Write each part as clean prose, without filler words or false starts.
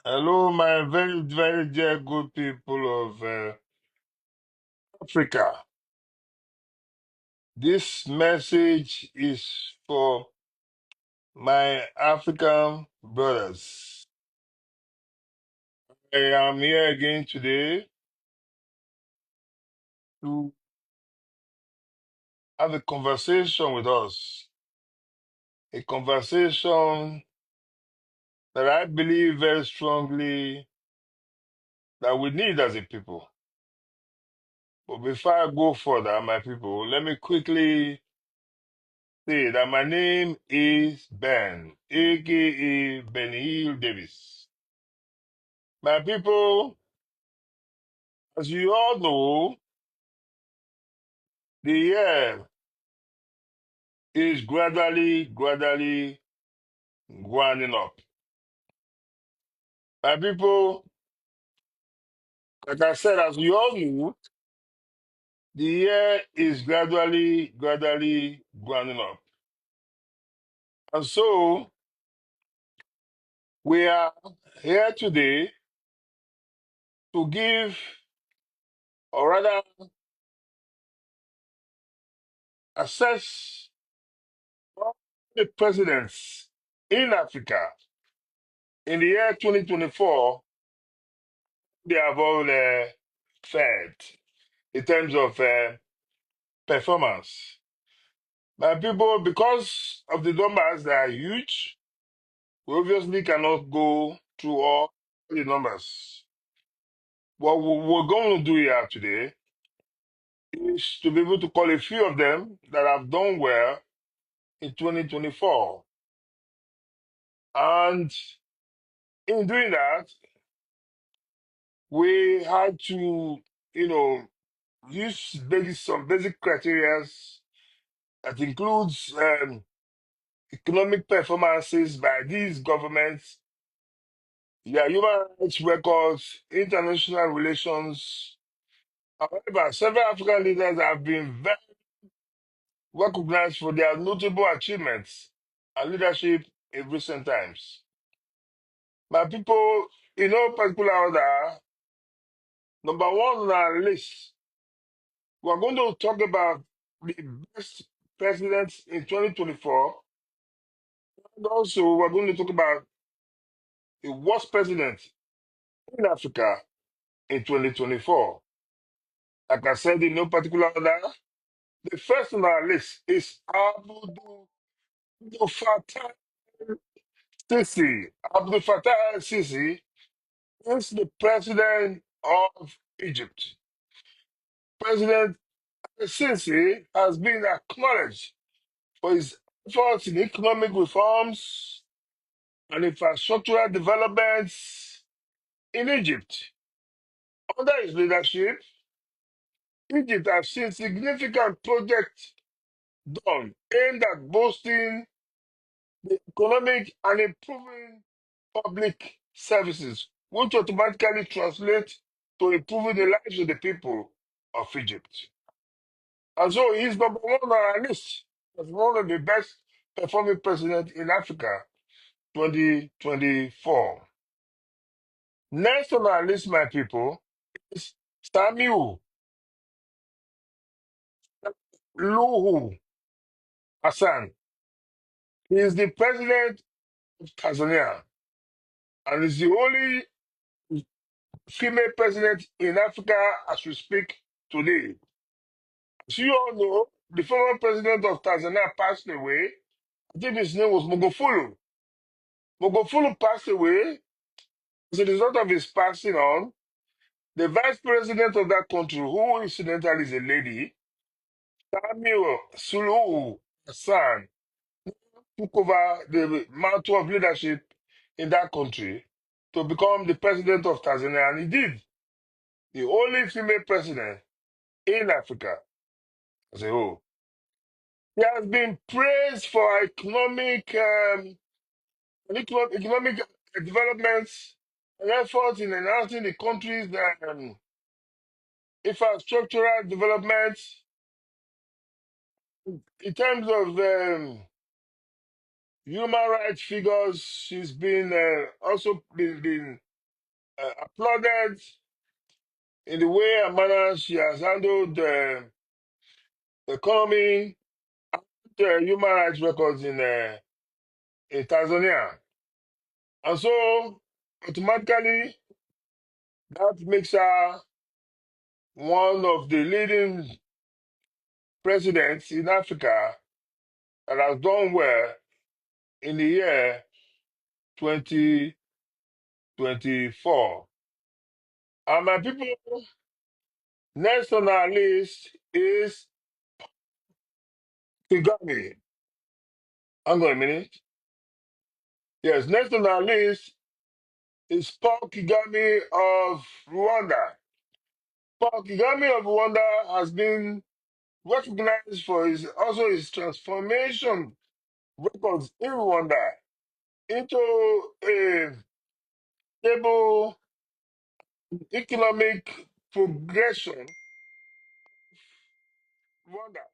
Hello, my very, very dear good people of Africa. This message is for my African brothers. I am here again today to have a conversation with us. A conversation that I believe very strongly that we need as a people. But before I go further, my people, let me quickly say that my name is Ben, aka Ben Hill Davis. My people, as you all know, the year is gradually grinding up. My people, like I said, as you all know, the year is gradually grinding up. And so we are here today to give, or rather, assess all the presidents in Africa in the year 2024 they have all fared in terms of performance. My people, because of the numbers that are huge, we obviously cannot go through all the numbers. What we're going to do here today is to be able to call a few of them that have done well in 2024. And in doing that, we had to, you know, use some basic criteria that includes economic performances by these governments, their human rights records, international relations. However, several African leaders have been very recognized for their notable achievements and leadership in recent times. My people, in no particular order, number one on our list, we're going to talk about the best presidents in 2024. And also, we're going to talk about the worst president in Africa in 2024. Like I said, in no particular order, the first on our list is Abdel Fattah Sisi. Abdel Fattah Sisi is the president of Egypt. President Sisi has been acknowledged for his efforts in economic reforms and infrastructural developments in Egypt. Under his leadership, Egypt has seen significant projects done aimed at boosting the economic and improving public services, which automatically translate to improving the lives of the people of Egypt. And so he's number one on our list as one of the best performing presidents in Africa 2024. Next on our list, my people, is Samuel Luhu Hassan. He is the president of Tanzania and is the only female president in Africa as we speak today. As you all know, the former president of Tanzania passed away. I think his name was Mogofulu. Mogofulu passed away. As a result of his passing on, the vice president of that country, who incidentally is a lady, Samuel Suluhu Hassan, took over the mantle of leadership in that country to become the president of Tanzania. And he did, the only female president in Africa as a whole. He has been praised for economic developments and efforts in enhancing the country's infrastructural development in terms of human rights figures. She's been also been applauded in the way and manner she has handled the economy, the human rights records in Tanzania. And so automatically that makes her one of the leading presidents in Africa that has done well in the year 2024. And my people, next on our list is Kagame. Hang on a minute. Yes, next on our list is Paul Kagame of Rwanda. Paul Kagame of Rwanda has been recognized for his also his transformation records in Rwanda into a stable economic progression Rwanda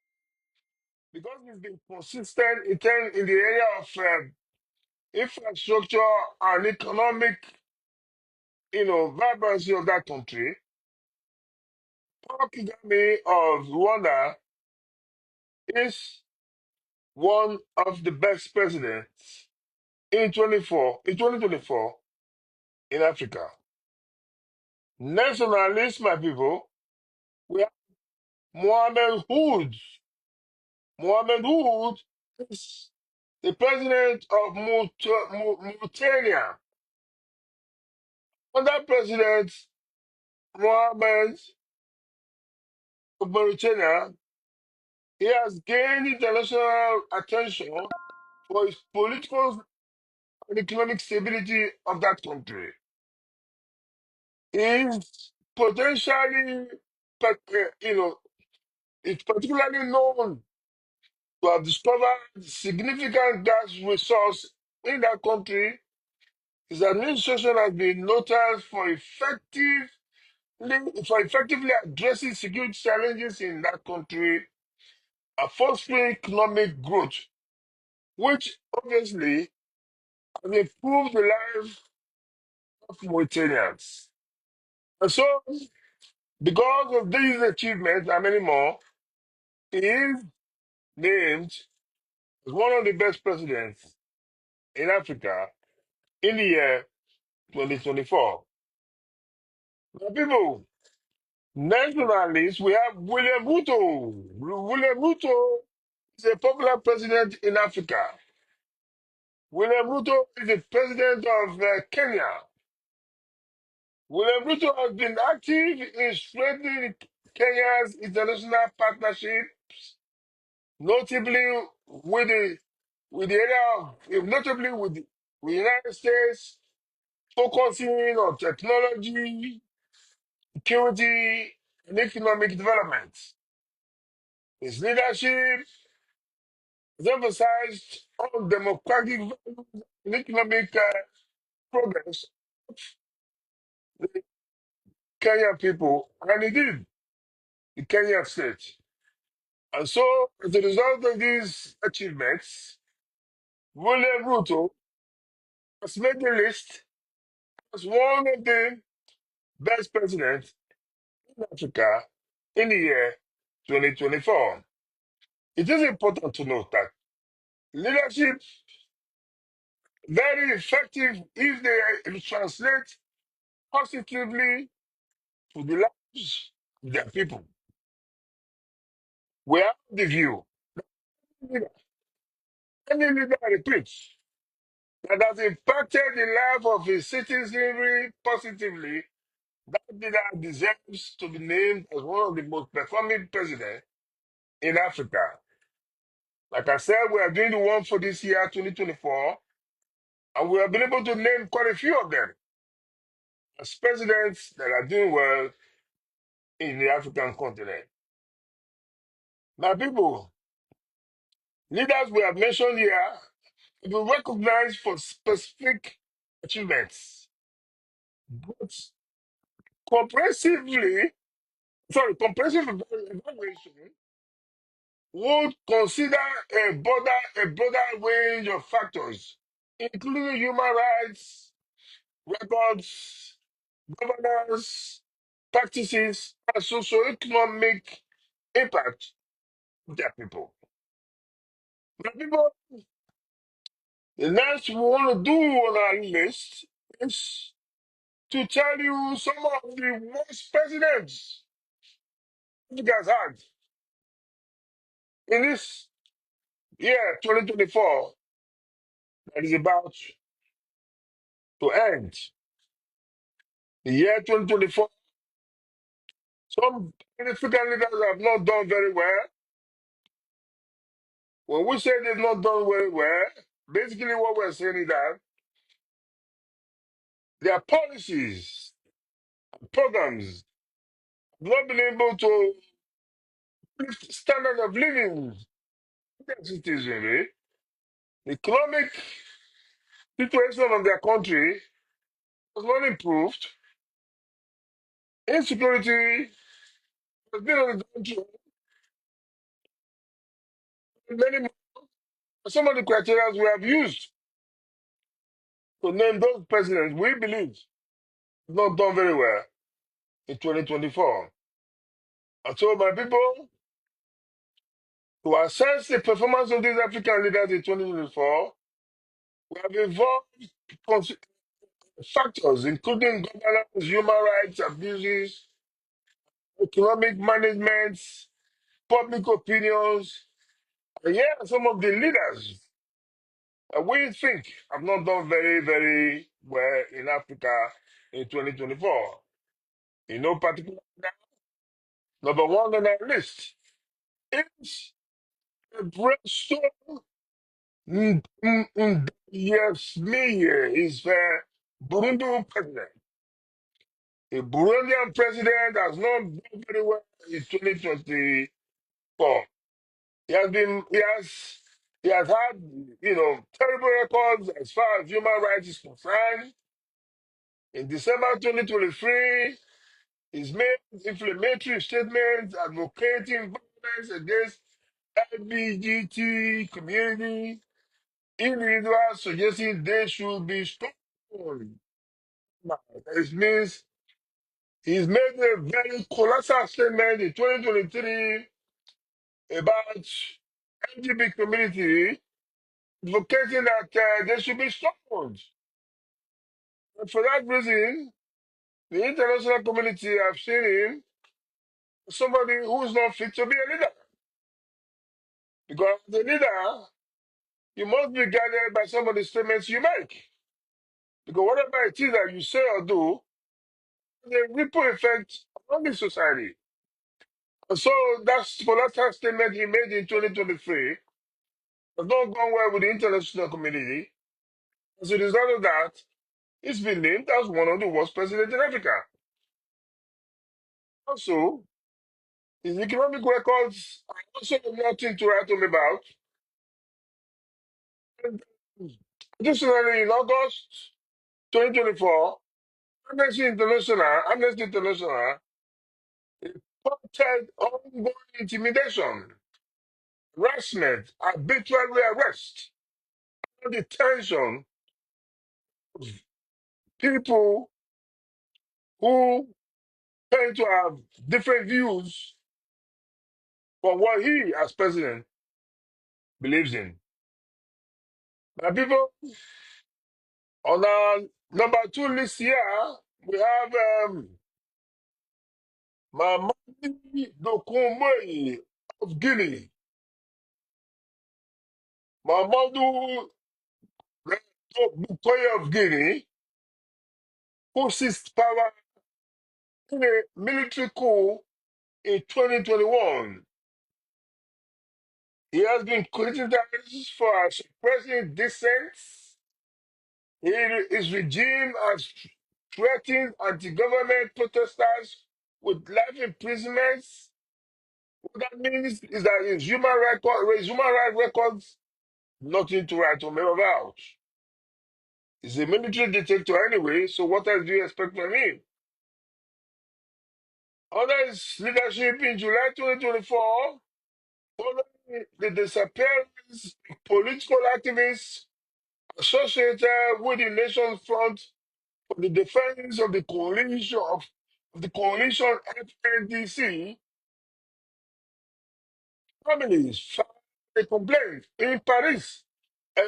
because he's been consistent in the area of infrastructure and economic, vibrancy of that country. Paul Kagame of Rwanda is one of the best presidents in 2024 in Africa. Next on our list, my people, we have Mohammed Hood. Mohammed Hood is the president of Mauritania. Under President Mohammed of Mauritania, he has gained international attention for his political and economic stability of that country. He is potentially, is particularly known to have discovered significant gas resource in that country. His administration has been noted for effectively addressing security challenges in that country and fostering economic growth, which obviously has improved the life of Mauritanians. And so, because of these achievements and many more, he is named as one of the best presidents in Africa in the year 2024. Now, people, next on our list, we have William Ruto. William Ruto is a popular president in Africa. William Ruto is the president of Kenya. William Ruto has been active in strengthening Kenya's international partnerships, notably with the United States, focusing on technology, security, and economic development. His leadership has emphasized on democratic values and economic progress of the Kenyan people, and indeed the Kenyan state. And so, as a result of these achievements, William Ruto has made the list as one of the best presidents in Africa in the year 2024. It is important to note that leadership very effective if they translate positively to the lives of their people. We have the view that any leader, I repeat, that has impacted the life of his citizenry positively, that leader deserves to be named as one of the most performing presidents in Africa. Like I said, we are doing the one for this year, 2024, and we have been able to name quite a few of them as presidents that are doing well in the African continent. Now, people, leaders we have mentioned here have been recognized for specific achievements, but comprehensively, comprehensive evaluation would consider a broader range of factors, including human rights records, governance practices, and socio-economic impact of their people. The people, the next we want to do on our list is to tell you some of the worst presidents you guys had in this year 2024 that is about to end. The year 2024, some African leaders have not done very well. When we say they've not done very well, basically what we're saying is that their policies, programs, have not been able to lift standard of living of their citizenry. The economic situation of their country has not improved. Insecurity has been on the downtrend. Many more. Some of the criteria we have used to name those presidents we believe have not done very well in 2024. And so, my people, to assess the performance of these African leaders in 2024, we have involved cons- factors including governance, human rights abuses, economic management, public opinions, and yeah, some of the leaders that we think have not done very, very well in Africa in 2024. In no particular order, number one on our list is Bresto Ndayishimiye, is the Burundi president. The Burundian president has not done very well in 2024. He has had terrible records as far as human rights is concerned. In December 2023, he's made inflammatory statements advocating violence against LGBT community, individuals suggesting they should be stoned. It means he's made a very colossal statement in 2023 about LGBT community, advocating that they should be stoned. And for that reason, the international community have seen him as somebody who is not fit to be a leader. Because as a leader, you must be guided by some of the statements you make. Because whatever it is that you say or do, the ripple effect on the society. And so that's political statement he made in 2023 has not gone well with the international community. As a result of that, he's been named as one of the worst presidents in Africa. Also, his economic records are also nothing to write home about. And additionally, in August 2024, Amnesty International reported ongoing intimidation, harassment, arbitrary arrest, and detention of people who tend to have different views from what he, as president, believes in. My people, on our number two list here, we have Mamadi Dokunmoyi of Guinea. Mamadou Bukoya of Guinea, who seized power in a military coup in 2021. He has been criticized for suppressing dissent. His regime has threatened anti-government protesters with life imprisonments. What that means is that his human rights records, nothing to write home about. He's a military dictator anyway, so what else do you expect from him? Under his leadership in July 2024, following the disappearance of political activists associated with the Nation Front for the defense of the coalition FNDC, families filed a complaint in Paris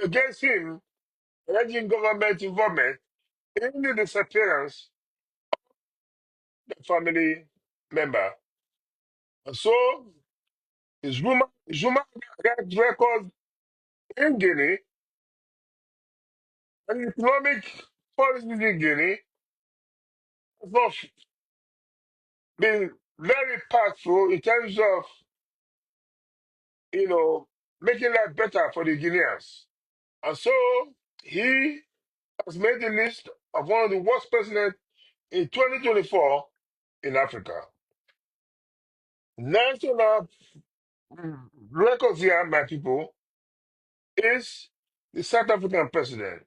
against him, alleging government involvement in the disappearance of the family member. And so, Zuma had records in Guinea and economic policies in Guinea has not been very impactful in terms of, you know, making life better for the Guineans. And so, he has made the list of one of the worst presidents in 2024 in Africa. National records here, my people, is the South African president,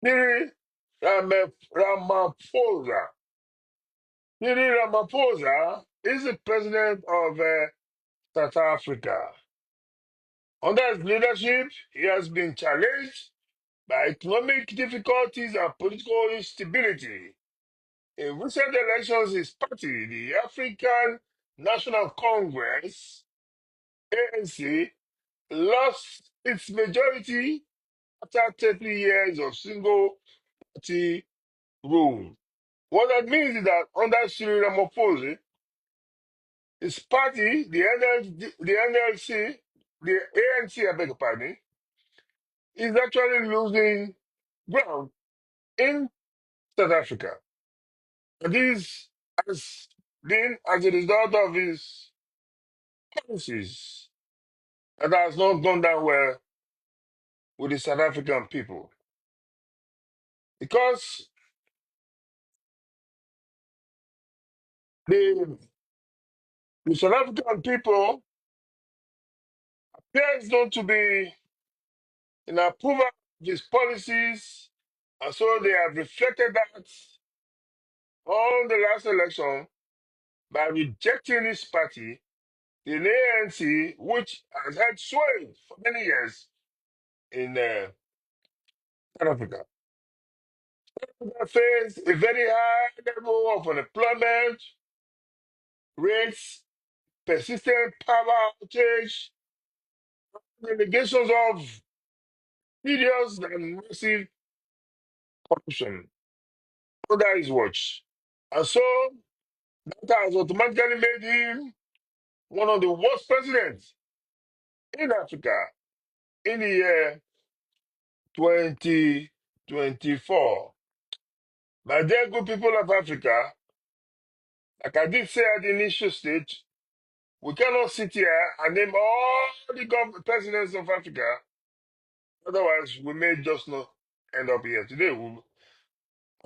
Cyril Ramaphosa. Cyril Ramaphosa is the president of South Africa. Under his leadership, he has been challenged by economic difficulties and political instability. In recent elections, his party, the African National Congress, ANC, lost its majority after 30 years of single party rule. What that means is that under Cyril Ramaphosa, his party, the NLC, the ANC, I beg your pardon, is actually losing ground in South Africa. And this has been as a result of his policies that has not gone down well with the South African people. Because the, the South African people appears not to be in approval of his policies, and so they have reflected that on the last election by rejecting his party, the ANC, which has had sway for many years in South Africa. They face a very high level of unemployment rates, persistent power outage, allegations of serious and massive corruption under his watch. And so that has automatically made him one of the worst presidents in Africa in the year 2024. My dear good people of Africa, like I did say at the initial stage, we cannot sit here and name all the presidents of Africa. Otherwise, we may just not end up here today.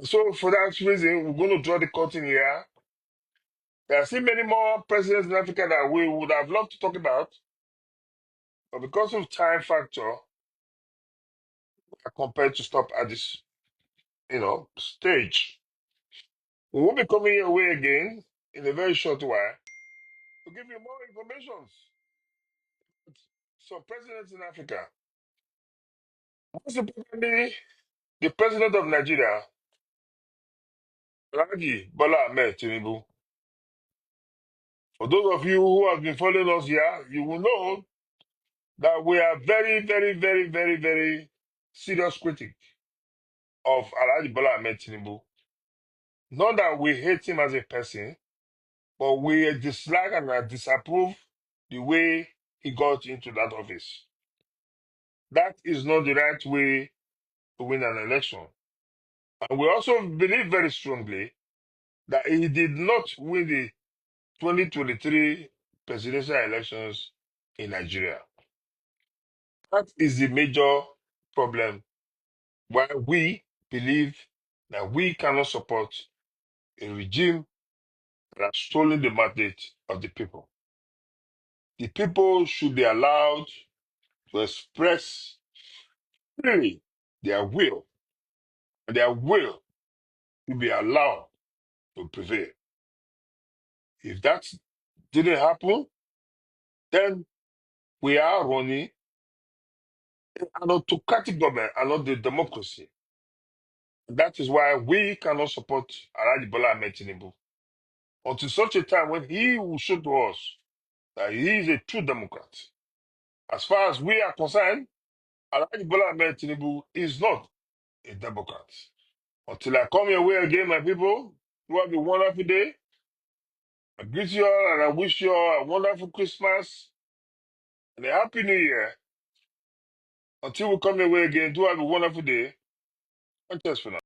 So for that reason, we're going to draw the curtain here. There are still many more presidents in Africa that we would have loved to talk about, but because of time factor, are compared to stop at this, stage. We will be coming your way again in a very short while to give you more information. Some presidents in Africa, most importantly, the president of Nigeria, Alhaji Bola Ahmed Tinubu. For those of you who have been following us here, you will know that we are very, very, very, very, very serious critic of Alhaji Bola Ahmed Tinubu. Not that we hate him as a person, but we dislike and disapprove the way he got into that office. That is not the right way to win an election. And we also believe very strongly that he did not win the 2023 presidential elections in Nigeria. That is the major problem why we believe that we cannot support a regime that has stolen the mandate of the people. The people should be allowed to express freely their will, and their will to be allowed to prevail. If that didn't happen, then we are running an autocratic government and not the democracy. That is why we cannot support Alhaji Bola Ahmed Tinubu until such a time when he will show to us that he is a true Democrat. As far as we are concerned, Alhaji Bola Ahmed Tinubu is not a Democrat. Until I come your way again, my people, you have a wonderful day. I greet you all and I wish you all a wonderful Christmas and a happy new year. Until we come your way again, do have a wonderful day. And cheers for now.